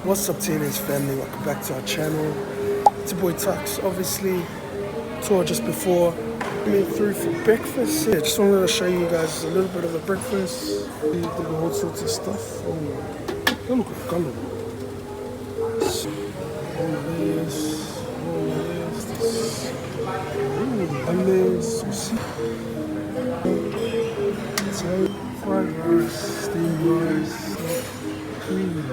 What's up, TNS family? Welcome back to our channel. It's your boy Tuxx. Obviously, tour just before coming through for breakfast. Yeah, just wanted to show you guys a little bit of the breakfast. We did all sorts of stuff. Oh, look at the color. All this. Onions, fried rice, steamed rice, cream.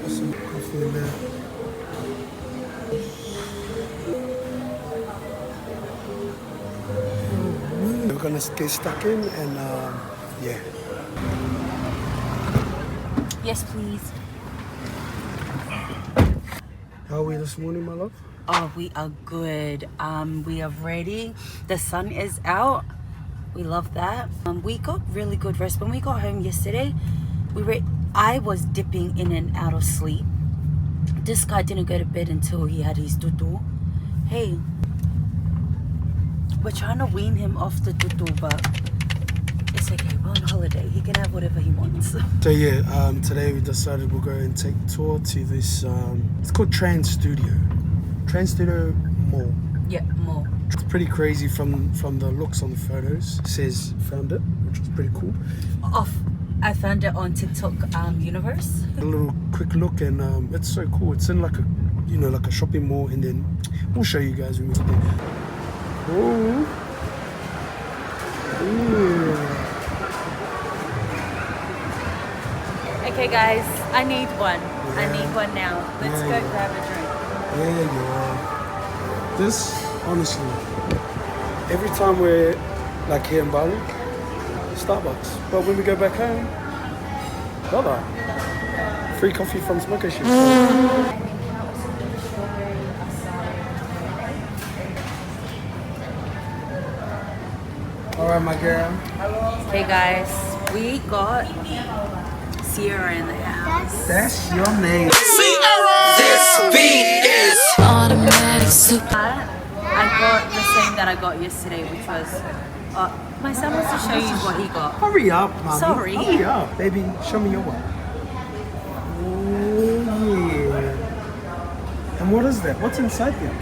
Some coffee in there. We're gonna get stuck in and yeah. Yes, please. How are we this morning, my love? Oh, we are good. We are ready. The sun is out. We love that. We got really good rest. When we got home yesterday, I was dipping in and out of sleep. This guy didn't go to bed until he had his tutu. Hey, we're trying to wean him off the tutu, but it's okay. We're on holiday. He can have whatever he wants. So yeah, today we decided we'll go and take a tour to this. It's called Trans Studio Mall. Yeah, more. It's pretty crazy from the looks on the photos. It says found it, which was pretty cool. I found it on TikTok universe. A little quick look, and it's so cool. It's in like a like a shopping mall, and then we'll show you guys when we get there. Oh. Ooh. Okay guys, I need one. Yeah. I need one now. Let's go grab a drink. Yeah. This, honestly, every time we're like here in Bali, Starbucks. But when we go back home, bye-bye. Free coffee from Smoker Shop. Alright, my girl. Hey guys, we got Sera in the house. That's your name. Sera! This beat is automatic super. I got the same that I got yesterday, which was my son wants to show you what he got. Hurry up, mommy. Sorry. Hurry up, baby. Show me your one. Oh, yeah. And what is that? What's inside there?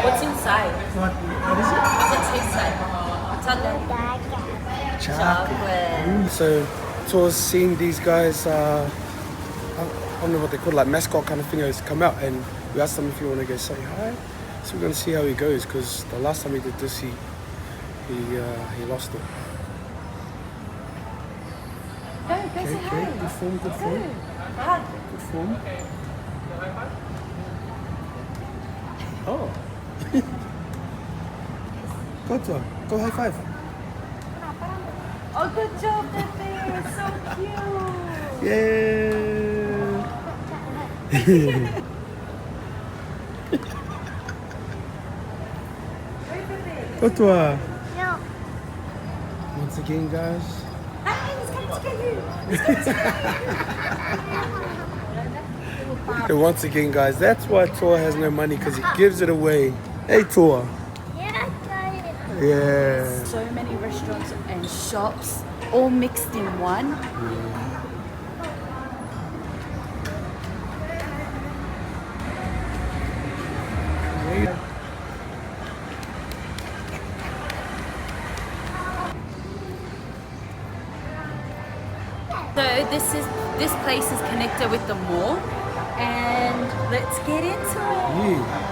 What's inside? What is it? What's it taste like? Chocolate. So towards seeing these guys, I don't know what they call, like mascot kind of thing, has come out, and we asked them if you want to go say hi. So we're gonna see how he goes, because the last time he did this, he lost it. Go say hi. Good form. Hi. Good form. Oh. Go high five. Oh, good job, Pepe. It's so cute. Yeah. Go to her. No. Once again, guys. And once again, guys, that's why Tor has no money, because he gives it away. Hey, Tor. Yeah. So many restaurants and shops all mixed in one. So this place is connected with the mall, and let's get into it. Yeah.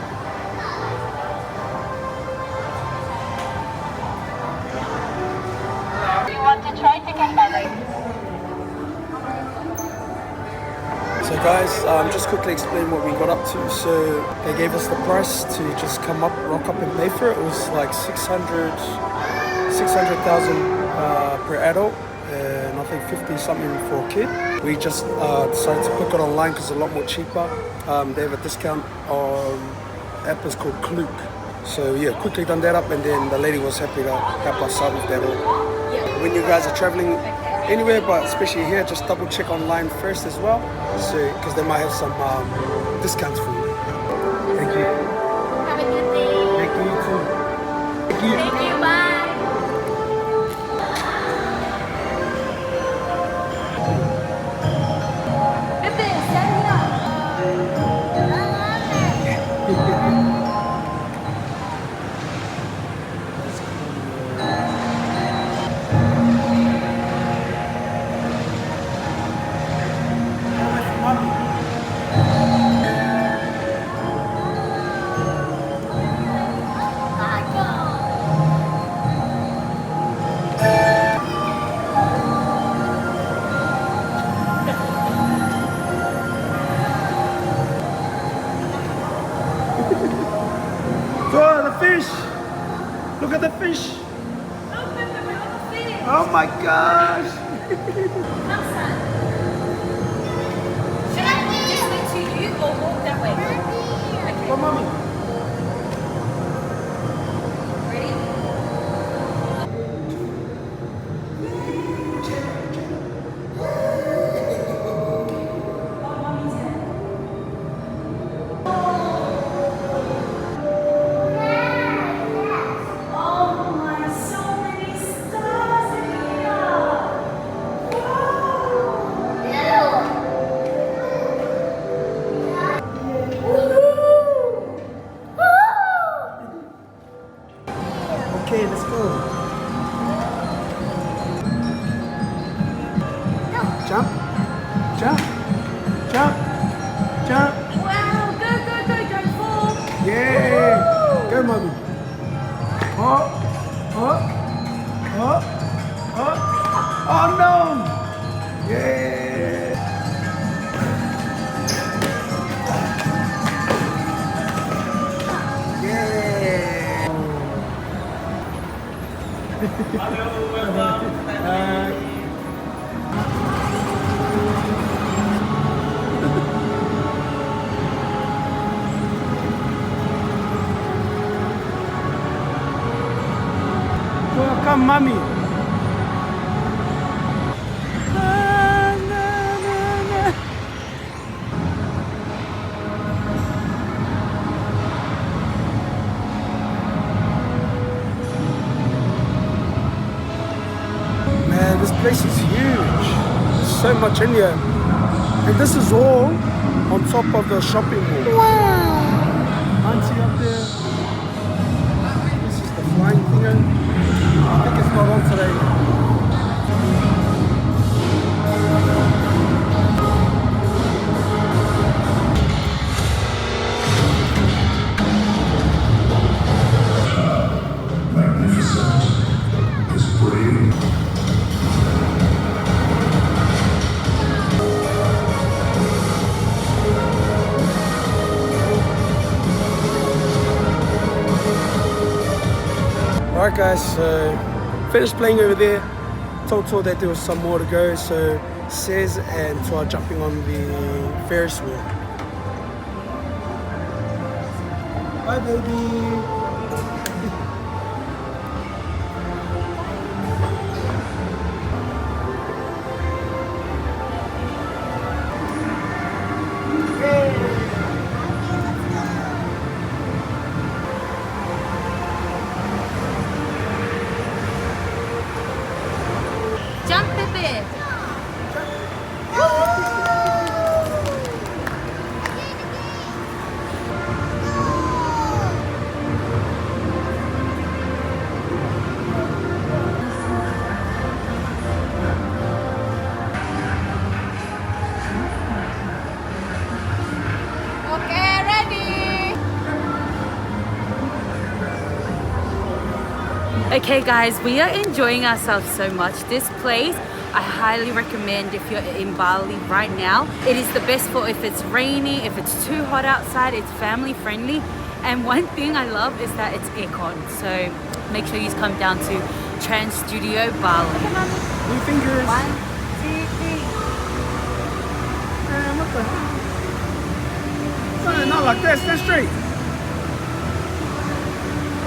So guys, just quickly explain what we got up to. So they gave us the price to just rock up and pay for it. It was like 600,000 per adult, and I think 50 something for a kid. We just decided to book it online because it's a lot more cheaper. They have a discount on app is called Klook. So yeah, quickly done that up, and then the lady was happy to help us out with that all. When you guys are traveling anywhere, but especially here, just double check online first as well, so because they might have some discounts for you. Thank you. Have a good day. Thank you too. you. Thank you, bye. Pepe, stand here. Oh, the fish! Look at the fish! Oh my gosh! Should I walk this way to you or walk that way? Okay. Oh, mommy. Ready? Oh my, so many stars in here! Okay, let's go. Jump, jump, jump, jump. Wow, go, go, go, don't fall! Yeah! Go, mommy. Oh, oh, oh, oh. Oh no! Yeah! Yeah! Welcome, mommy. Man, this place is huge. There's so much in here. And this is all on top of the shopping mall. Wow! Auntie up there. This is the flying thing. I think it's not on today. Alright guys, so finished playing over there. Told that there was some more to go, so Sez and Tua are jumping on the Ferris wheel. Bye baby! Jump, Pepe! Okay, ready! Okay guys, we are enjoying ourselves so much. This place, I highly recommend if you're in Bali right now. It is the best for if it's rainy, if it's too hot outside, it's family friendly. And one thing I love is that it's aircon. So make sure you come down to Trans Studio Bali. Two fingers. 1, 2, 3. Man, what the hell? No, not like that, stand straight.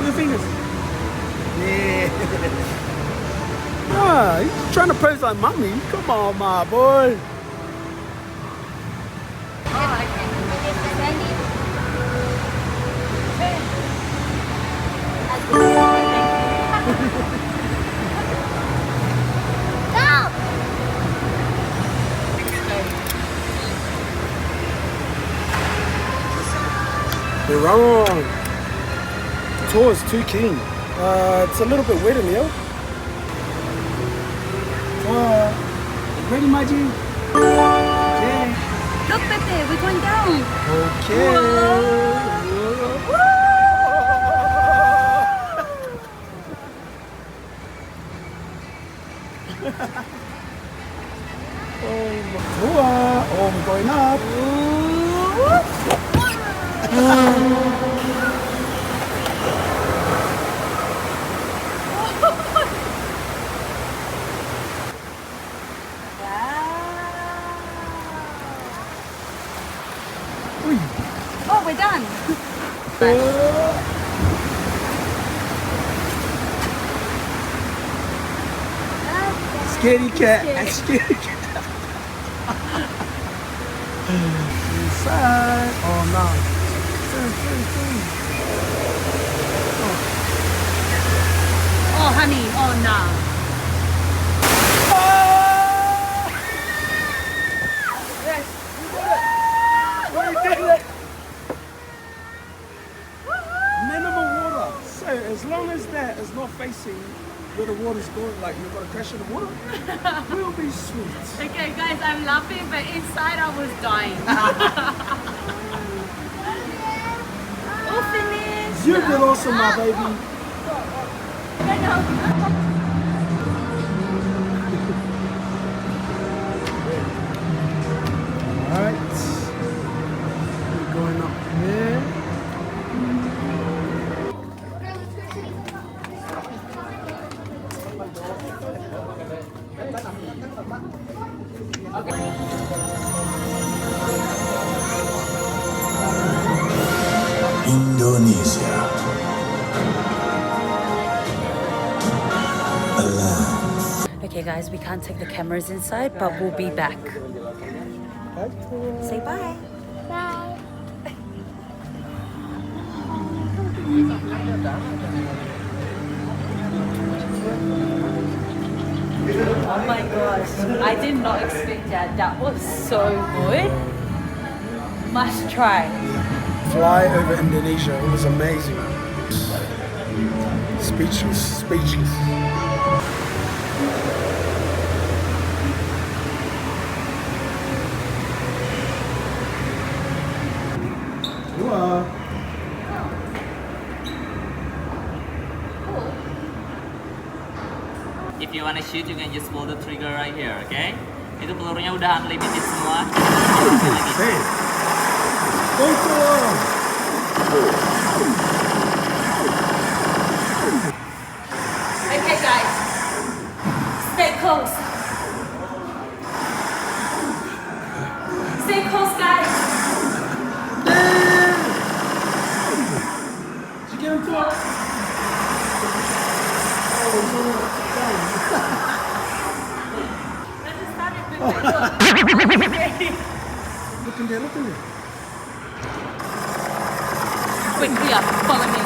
Two fingers. Yeah. Ah, he's trying to pose like mommy. Come on, my boy. Thank You're wrong. The tour is too keen. It's a little bit wet in here. Ready, my G? Okay. Look, Pepe, we're going down. Okay. Oh, we're going up. Oh, we're done. Scaredy cat. Scaredy cat. Inside. Oh no. Oh, honey. Oh, no. Yes, we did it. Minimum water. So as long as that is not facing where the water's going, like you're gonna crash in the water, we'll be sweet. Okay, guys, I'm laughing, but inside I was dying. All finished. You did awesome, my baby. Alright. We're going up here. Indonesia, a land. Okay, guys, we can't take the cameras inside, but we'll be back. Say bye. Bye. Oh my gosh, I did not expect that. That was so good. Must try. Fly over Indonesia. It was amazing. Speechless, speechless. If you wanna shoot, you can just pull the trigger right here, okay? Itu pelurunya udah unlimited semua. Hey. Okay, guys, stay close. Stay close, guys. Did you get him to us? Let's just start it quickly. Look in there, look in there. Quickly up, follow me.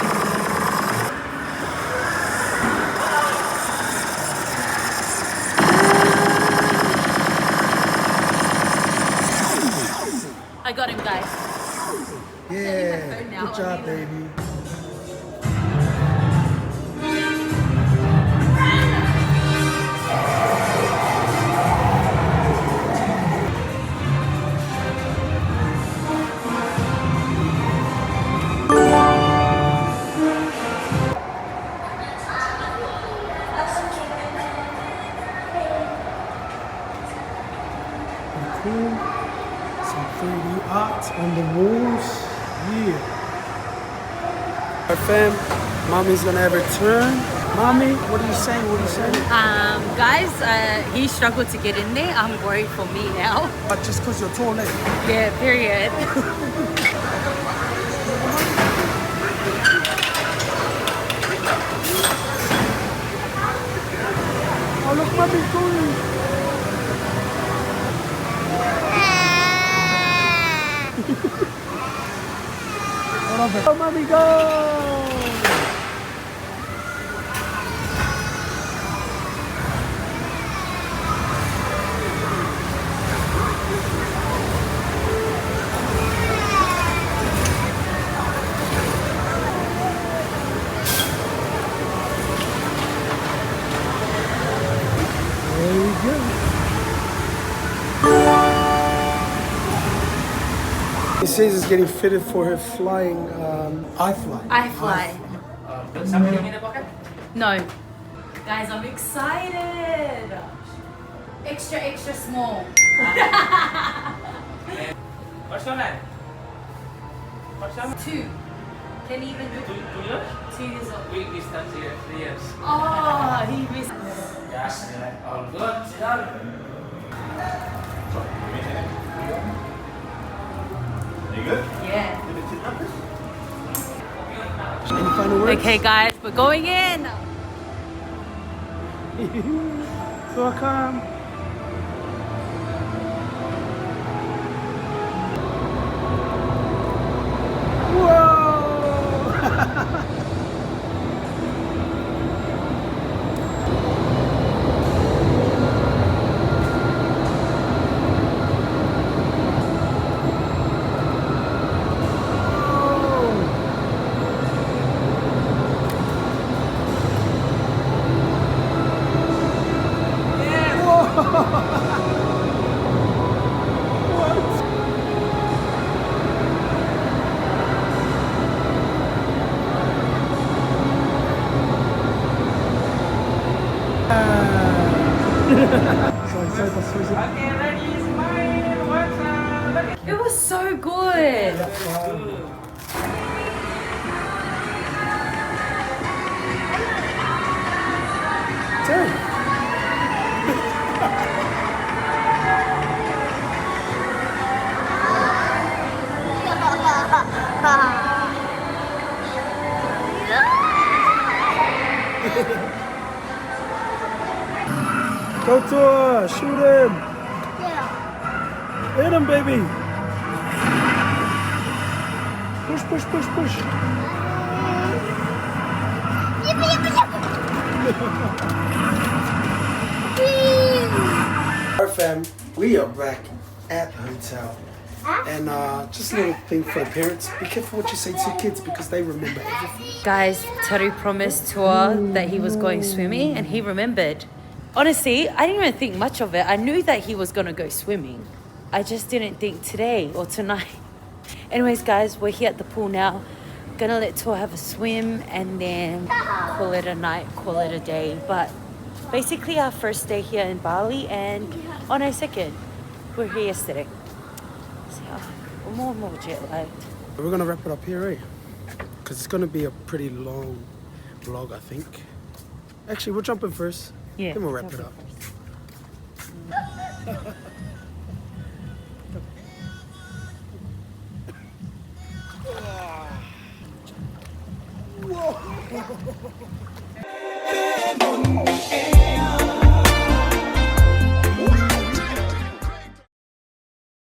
I got him, guys. Yeah, good job, baby. Cool. Some 3D art on the walls. Yeah. Our fam, mommy's gonna have her turn. Mommy, what are you saying? What are you saying? Guys, he struggled to get in there. I'm worried for me now. But just because you're tall, eh? Yeah, period. Oh, look, mommy's going. Oh, mommy, go! says he's getting fitted for her flying iFly. iFly. Something in the pocket? No. Guys, I'm excited. Extra, extra small. What's your name? What's your name? 2. Can he even do 2 years? 2 years old? We distance here 3 years. Oh, he missed. Yes, all good. Sit down. You good? Yeah. Any final words? Okay, guys, we're going in. Welcome. Okay, ready, smile, what's up? It was so good. Go to her, shoot him. Hit him, baby. Push, push, push, push. Our fam, we are back at the hotel. And just a little thing for the parents. Be careful what you say to your kids because they remember everything. Guys, Taru promised Tua that he was going swimming and he remembered. Honestly, I didn't even think much of it. I knew that he was going to go swimming. I just didn't think today or tonight. Anyways, guys, we're here at the pool now. Gonna let Tua have a swim and then call it a night, call it a day. But basically our first day here in Bali and on our second. We're here yesterday. So we're more and more jet lagged. We're going to wrap it up here, eh? Because it's going to be a pretty long vlog, I think. Actually, we'll jump in first. Yeah. Then we'll wrap it up. Whoa.